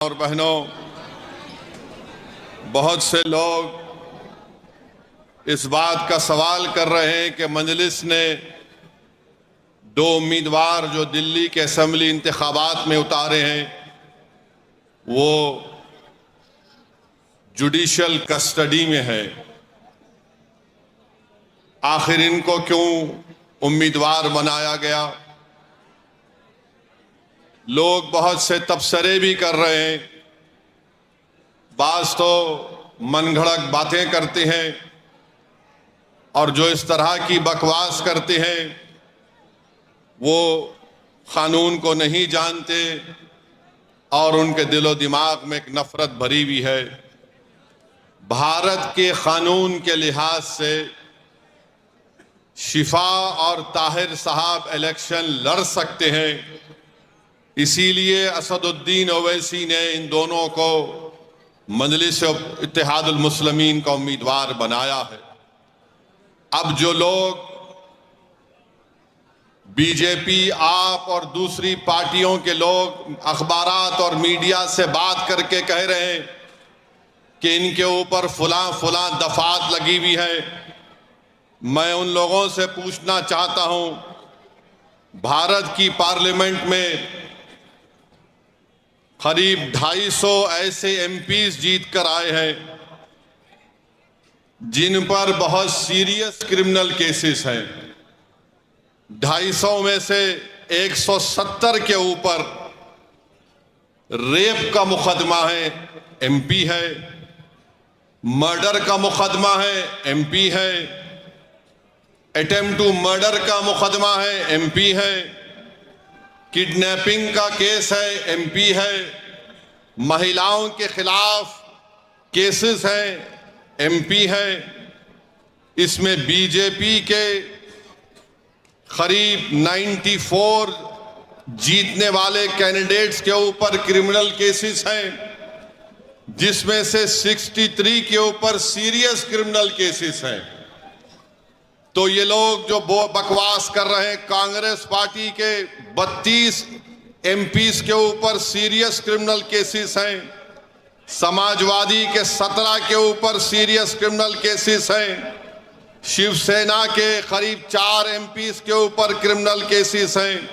और बहनों, बहुत से लोग इस बात का सवाल कर रहे हैं कि मजलिस ने दो उम्मीदवार जो दिल्ली के असेंबली इंतखाबात में उतारे हैं वो जुडिशल कस्टडी में है। आखिर इनको क्यों उम्मीदवार बनाया गया? लोग बहुत से तबसरे भी कर रहे हैं, बाज तो मनगढ़ंत बातें करते हैं और जो इस तरह की बकवास करते हैं वो कानून को नहीं जानते और उनके दिलो दिमाग में एक नफरत भरी हुई है। भारत के कानून के लिहाज से शिफा और ताहिर साहब इलेक्शन लड़ सकते हैं, इसीलिए असदुद्दीन ओवैसी ने इन दोनों को मजलिस इत्तेहादुल मुस्लिमीन का उम्मीदवार बनाया है। अब जो लोग बीजेपी, आप और दूसरी पार्टियों के लोग अखबारात और मीडिया से बात करके कह रहे हैं कि इनके ऊपर फलां फलां दफात लगी हुई है, मैं उन लोगों से पूछना चाहता हूं, भारत की पार्लियामेंट में करीब 250 ऐसे एमपीज जीत कर आए हैं जिन पर बहुत सीरियस क्रिमिनल केसेस हैं। 250 में से 170 के ऊपर रेप का मुकदमा है, एमपी है, मर्डर का मुकदमा है, एमपी है, अटेम्प्ट टू मर्डर का मुकदमा है, एमपी है, किडनैपिंग का केस है, एमपी है, महिलाओं के खिलाफ केसेस हैं, एमपी है। इसमें बीजेपी के करीब 94 जीतने वाले कैंडिडेट्स के ऊपर क्रिमिनल केसेस हैं, जिसमें से 63 के ऊपर सीरियस क्रिमिनल केसेस हैं। तो ये लोग जो बकवास कर रहे हैं, कांग्रेस पार्टी के 32 एमपीज के ऊपर सीरियस क्रिमिनल केसेस हैं, समाजवादी के 17 के ऊपर सीरियस क्रिमिनल केसेस हैं, शिवसेना के करीब 4 एमपीज के ऊपर क्रिमिनल केसेस हैं।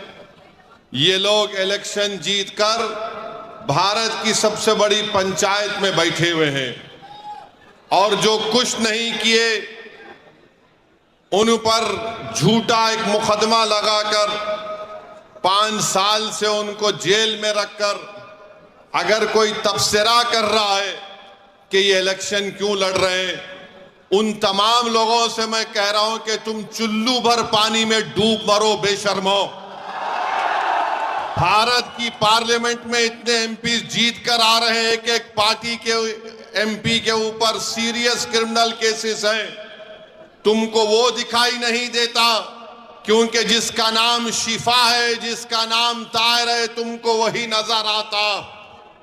ये लोग इलेक्शन जीतकर भारत की सबसे बड़ी पंचायत में बैठे हुए हैं और जो कुछ नहीं किए उन पर झूठा एक मुकदमा लगाकर 5 साल से उनको जेल में रखकर, अगर कोई तबसरा कर रहा है कि ये इलेक्शन क्यों लड़ रहे हैं, उन तमाम लोगों से मैं कह रहा हूं कि तुम चुल्लू भर पानी में डूब मरो बेशर्मो। भारत की पार्लियामेंट में इतने एमपी जीत कर आ रहे हैं कि एक पार्टी के एमपी के ऊपर सीरियस क्रिमिनल केसेस हैं, तुमको वो दिखाई नहीं देता क्योंकि जिसका नाम शिफा है, जिसका नाम ताहिर है, तुमको वही नजर आता।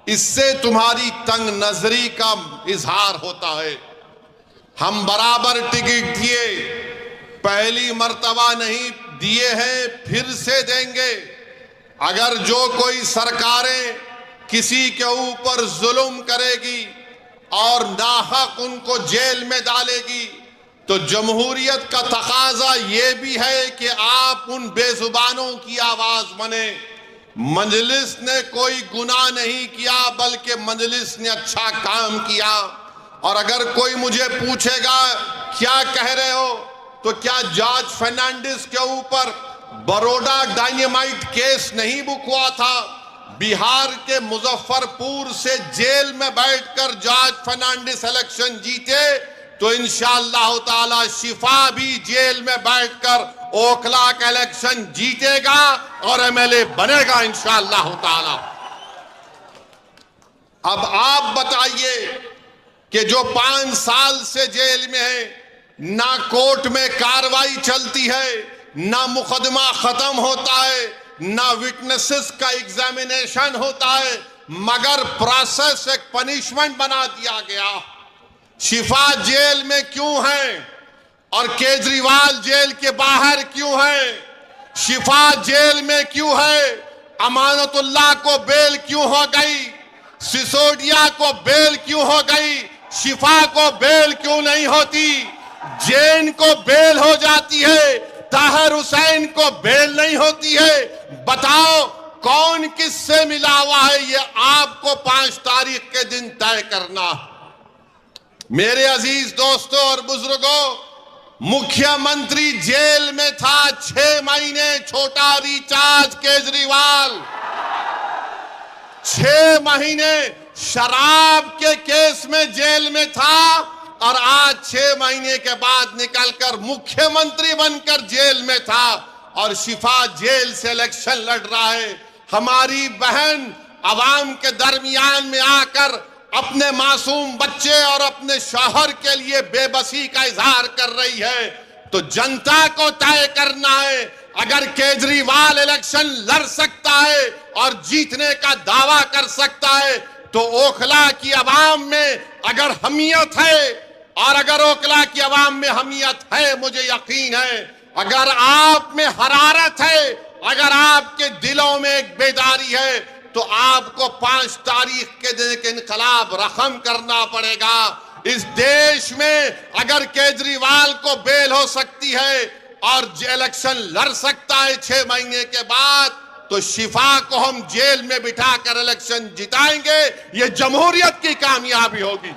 इससे तुम्हारी तंग नजरी का इजहार होता है। हम बराबर टिकट दिए, पहली मर्तबा नहीं दिए हैं, फिर से देंगे। अगर जो कोई सरकारें किसी के ऊपर जुल्म करेगी और नाहक उनको जेल में डालेगी तो जमहूरियत का तकाजा ये भी है कि आप उन बेजुबानों की आवाज बने। मजलिस ने कोई गुनाह नहीं किया, बल्कि मजलिस ने अच्छा काम किया। और अगर कोई मुझे पूछेगा क्या कह रहे हो, तो क्या जॉर्ज फर्नांडिस के ऊपर बड़ौदा डायनेमाइट केस नहीं बुक हुआ था? बिहार के मुजफ्फरपुर से जेल में बैठकर जॉर्ज फर्नांडिस इलेक्शन जीते, तो इंशाअल्लाह ताला शिफा भी जेल में बैठकर ओखला का इलेक्शन जीतेगा और एमएलए बनेगा इंशाअल्लाह ताला। अब आप बताइए कि जो 5 साल से जेल में है, ना कोर्ट में कार्रवाई चलती है, ना मुकदमा खत्म होता है, ना विटनेसेस का एग्जामिनेशन होता है, मगर प्रोसेस एक पनिशमेंट बना दिया गया। शिफा जेल में क्यों है और केजरीवाल जेल के बाहर क्यों है? शिफा जेल में क्यों है? अमानतुल्लाह को बेल क्यों हो गई? सिसोदिया को बेल क्यों हो गई, शिफा को बेल क्यों नहीं होती, जैन को बेल हो जाती है, ताहिर हुसैन को बेल नहीं होती है। बताओ कौन किससे मिला हुआ है, ये आपको 5 तारीख के दिन तय करना। मेरे अजीज दोस्तों और बुजुर्गों, मुख्यमंत्री जेल में था 6 महीने, छोटा रिचार्ज केजरीवाल 6 महीने शराब के केस में जेल में था और आज 6 महीने के बाद निकलकर मुख्यमंत्री बनकर जेल में था और शिफा जेल से इलेक्शन लड़ रहा है। हमारी बहन अवाम के दरमियान में आकर अपने मासूम बच्चे और अपने शौहर के लिए बेबसी का इजहार कर रही है। तो जनता को तय करना है, अगर केजरीवाल इलेक्शन लड़ सकता है और जीतने का दावा कर सकता है तो ओखला की आवाम में अगर हमीयत है, और अगर ओखला की आवाम में हमीयत है, मुझे यकीन है, अगर आप में हरारत है, अगर आपके दिलों में एक बेदारी है, तो आपको 5 तारीख के दिन के इनकलाब रकम करना पड़ेगा। इस देश में अगर केजरीवाल को बेल हो सकती है और इलेक्शन लड़ सकता है 6 महीने के बाद, तो शिफा को हम जेल में बिठाकर इलेक्शन जिताएंगे। ये जमहूरियत की कामयाबी होगी।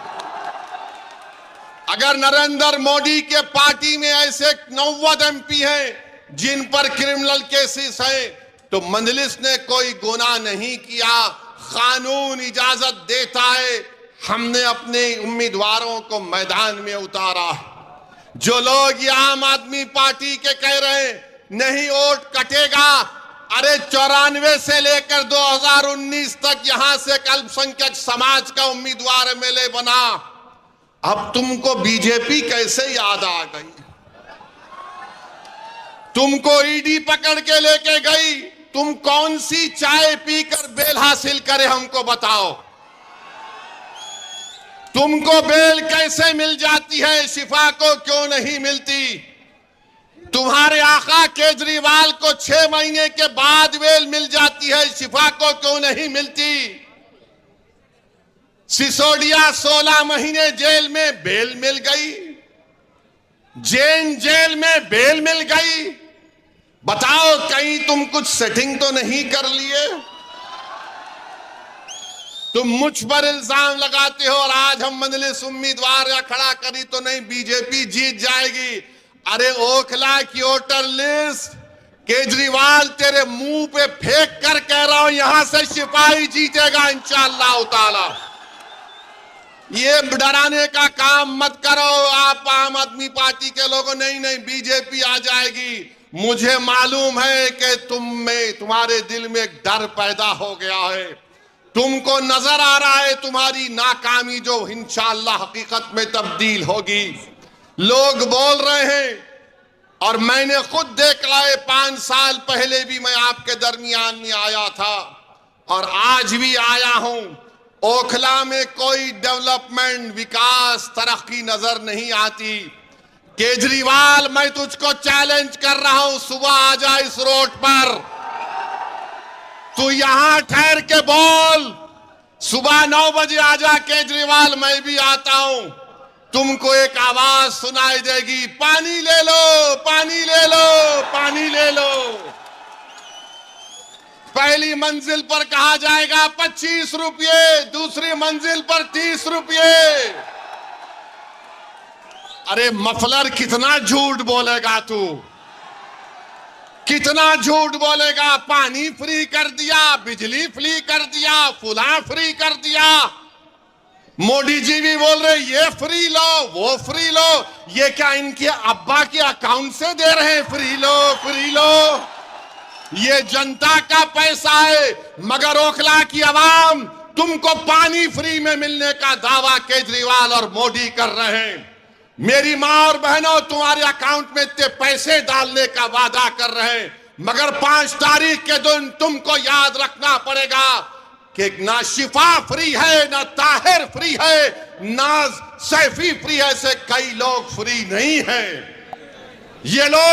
अगर नरेंद्र मोदी के पार्टी में ऐसे 90 MP हैं जिन पर क्रिमिनल केसेस हैं, तो मजलिस ने कोई गुनाह नहीं किया, कानून इजाजत देता है। हमने अपने उम्मीदवारों को मैदान में उतारा। जो लोग ये आम आदमी पार्टी के कह रहे हैं नहीं वोट कटेगा, अरे 94 से लेकर 2019 तक यहां से अल्पसंख्यक समाज का उम्मीदवार MLA बना। अब तुमको बीजेपी कैसे याद आ गई? तुमको ईडी पकड़ के लेके गई, तुम कौन सी चाय पीकर बेल हासिल करे हमको बताओ। तुमको बेल कैसे मिल जाती है, शिफा को क्यों नहीं मिलती? तुम्हारे आका केजरीवाल को 6 महीने के बाद बेल मिल जाती है, शिफा को क्यों नहीं मिलती? सिसोदिया 16 महीने जेल में बेल मिल गई, जैन जेल में बेल मिल गई। बताओ कहीं तुम कुछ सेटिंग तो नहीं कर लिए? तुम मुझ पर इल्जाम लगाते हो और आज हम मजलिस उम्मीदवार या खड़ा करी तो नहीं बीजेपी जीत जाएगी। अरे ओखला की वोटर लिस्ट केजरीवाल तेरे मुंह पे फेंक कर कह रहा हूं, यहां से सिपाही जीतेगा इंशाअल्लाह ताला। ये डराने का काम मत करो आप आम आदमी पार्टी के लोगों। नहीं बीजेपी आ जाएगी। मुझे मालूम है कि तुम्हारे दिल में एक डर पैदा हो गया है। तुमको नजर आ रहा है तुम्हारी नाकामी जो इंशाअल्लाह हकीकत में तब्दील होगी। लोग बोल रहे हैं और मैंने खुद देखा है, 5 साल पहले भी मैं आपके दरमियान में आया था और आज भी आया हूं। ओखला में कोई डेवलपमेंट, विकास, तरक्की नजर नहीं आती। केजरीवाल, मैं तुझको चैलेंज कर रहा हूं, सुबह आ जा इस रोड पर, तू यहां ठहर के बोल। सुबह 9 बजे आ जा केजरीवाल, मैं भी आता हूं। तुमको एक आवाज सुनाई देगी, पानी ले लो, पानी ले लो, पानी ले लो। पहली मंजिल पर कहा जाएगा 25 रुपये, दूसरी मंजिल पर 30 रुपये। अरे मफलर, कितना झूठ बोलेगा तू, कितना झूठ बोलेगा? पानी फ्री कर दिया, बिजली फ्री कर दिया, फुला फ्री कर दिया। मोदी जी भी बोल रहे ये फ्री लो, वो फ्री लो। ये क्या इनके अब्बा के अकाउंट से दे रहे हैं? फ्री लो, फ्री लो। ये जनता का पैसा है। मगर ओखला की आवाम, तुमको पानी फ्री में मिलने का दावा केजरीवाल और मोदी कर रहे हैं। मेरी मां और बहनों, तुम्हारे अकाउंट में इतने पैसे डालने का वादा कर रहे हैं, मगर 5 तारीख के दिन तुमको याद रखना पड़ेगा कि ना शिफा फ्री है, ना ताहिर फ्री है, ना सैफी फ्री है, ऐसे कई लोग फ्री नहीं हैं। ये लोग